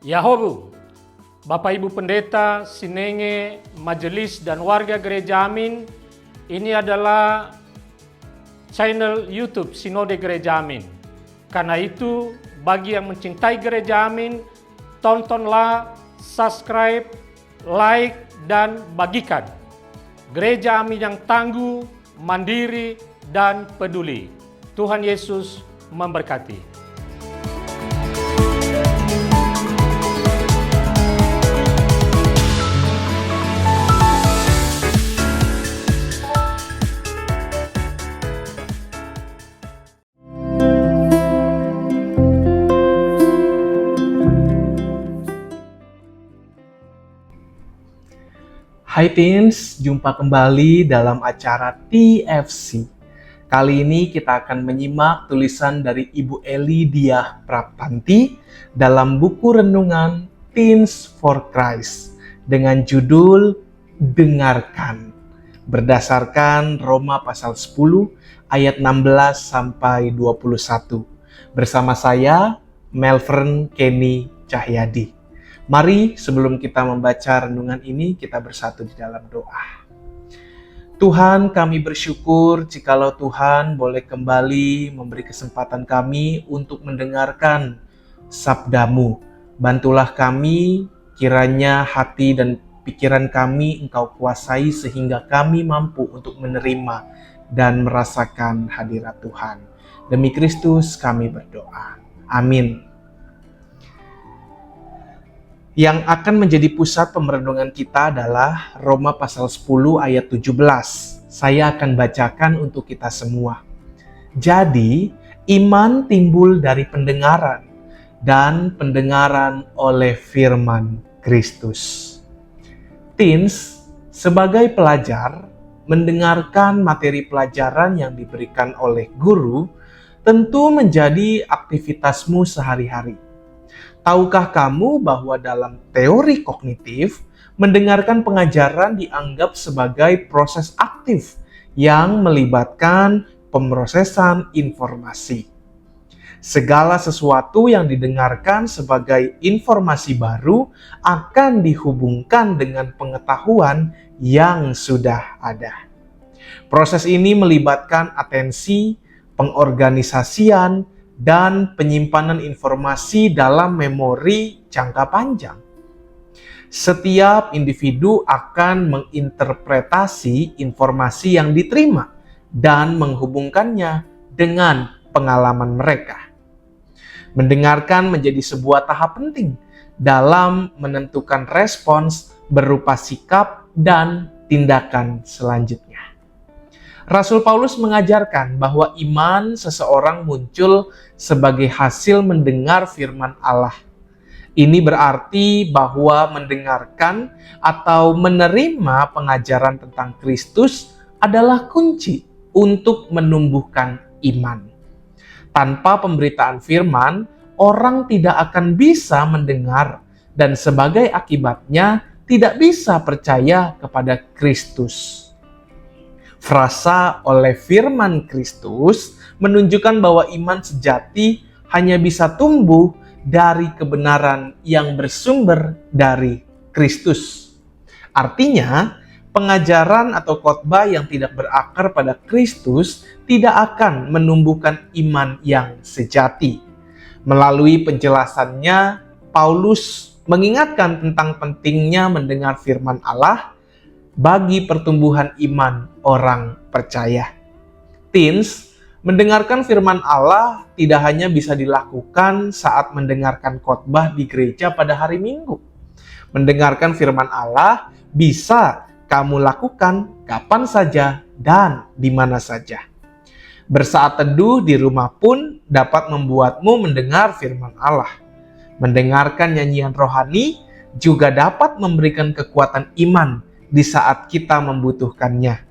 Yahobu, Bapak Ibu Pendeta, Sinenge, Majelis dan warga Gereja Amin, ini adalah channel YouTube Sinode Gereja Amin. Karena itu, bagi yang mencintai Gereja Amin, tontonlah, subscribe, like, dan bagikan. Gereja Amin yang tangguh, mandiri, dan peduli. Tuhan Yesus memberkati. Hai teens, jumpa kembali dalam acara TFC. Kali ini kita akan menyimak tulisan dari Ibu Eli Diah Prapanti dalam buku renungan Teens for Christ dengan judul Dengarkan, berdasarkan Roma pasal 10 ayat 16 sampai 21. Bersama saya, Melvern Kenny Cahyadi. Mari sebelum kita membaca renungan ini, kita bersatu di dalam doa. Tuhan, kami bersyukur jikalau Tuhan boleh kembali memberi kesempatan kami untuk mendengarkan sabda-Mu. Bantulah kami, kiranya hati dan pikiran kami Engkau kuasai sehingga kami mampu untuk menerima dan merasakan hadirat Tuhan. Demi Kristus kami berdoa. Amin. Yang akan menjadi pusat pemerenungan kita adalah Roma pasal 10 ayat 17. Saya akan bacakan untuk kita semua. Jadi, iman timbul dari pendengaran, dan pendengaran oleh firman Kristus. Teens, sebagai pelajar, mendengarkan materi pelajaran yang diberikan oleh guru tentu menjadi aktivitasmu sehari-hari. Tahukah kamu bahwa dalam teori kognitif, mendengarkan pengajaran dianggap sebagai proses aktif yang melibatkan pemrosesan informasi. Segala sesuatu yang didengarkan sebagai informasi baru akan dihubungkan dengan pengetahuan yang sudah ada. Proses ini melibatkan atensi, pengorganisasian, dan penyimpanan informasi dalam memori jangka panjang. Setiap individu akan menginterpretasi informasi yang diterima dan menghubungkannya dengan pengalaman mereka. Mendengarkan menjadi sebuah tahap penting dalam menentukan respons berupa sikap dan tindakan selanjutnya. Rasul Paulus mengajarkan bahwa iman seseorang muncul sebagai hasil mendengar firman Allah. Ini berarti bahwa mendengarkan atau menerima pengajaran tentang Kristus adalah kunci untuk menumbuhkan iman. Tanpa pemberitaan firman, orang tidak akan bisa mendengar dan sebagai akibatnya tidak bisa percaya kepada Kristus. Frasa oleh firman Kristus menunjukkan bahwa iman sejati hanya bisa tumbuh dari kebenaran yang bersumber dari Kristus. Artinya, pengajaran atau khotbah yang tidak berakar pada Kristus tidak akan menumbuhkan iman yang sejati. Melalui penjelasannya, Paulus mengingatkan tentang pentingnya mendengar firman Allah bagi pertumbuhan iman orang percaya. Teens, mendengarkan firman Allah tidak hanya bisa dilakukan saat mendengarkan khotbah di gereja pada hari Minggu. Mendengarkan firman Allah bisa kamu lakukan kapan saja dan di mana saja. Bersaat teduh di rumah pun dapat membuatmu mendengar firman Allah. Mendengarkan nyanyian rohani juga dapat memberikan kekuatan iman di saat kita membutuhkannya.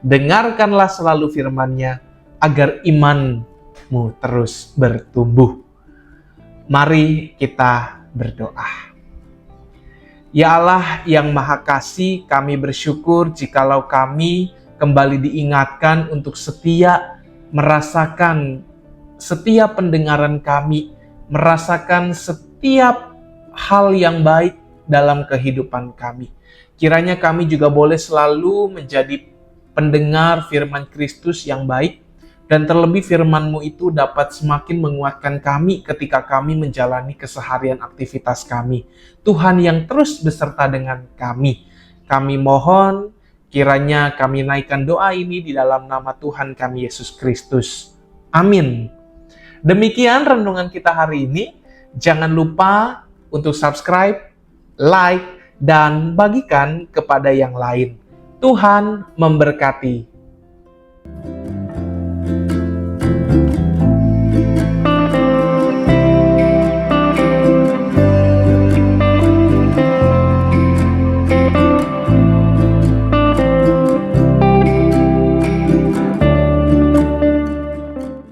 Dengarkanlah selalu firman-Nya agar imanmu terus bertumbuh. Mari kita berdoa. Ya Allah yang Maha Kasih, kami bersyukur jikalau kami kembali diingatkan untuk setia merasakan setiap pendengaran kami, merasakan setiap hal yang baik dalam kehidupan kami. Kiranya kami juga boleh selalu menjadi pendengar firman Kristus yang baik, dan terlebih firman-Mu itu dapat semakin menguatkan kami ketika kami menjalani keseharian aktivitas kami. Tuhan yang terus beserta dengan kami. Kami mohon kiranya kami naikkan doa ini di dalam nama Tuhan kami Yesus Kristus. Amin. Demikian renungan kita hari ini. Jangan lupa untuk subscribe, like, dan bagikan kepada yang lain. Tuhan memberkati.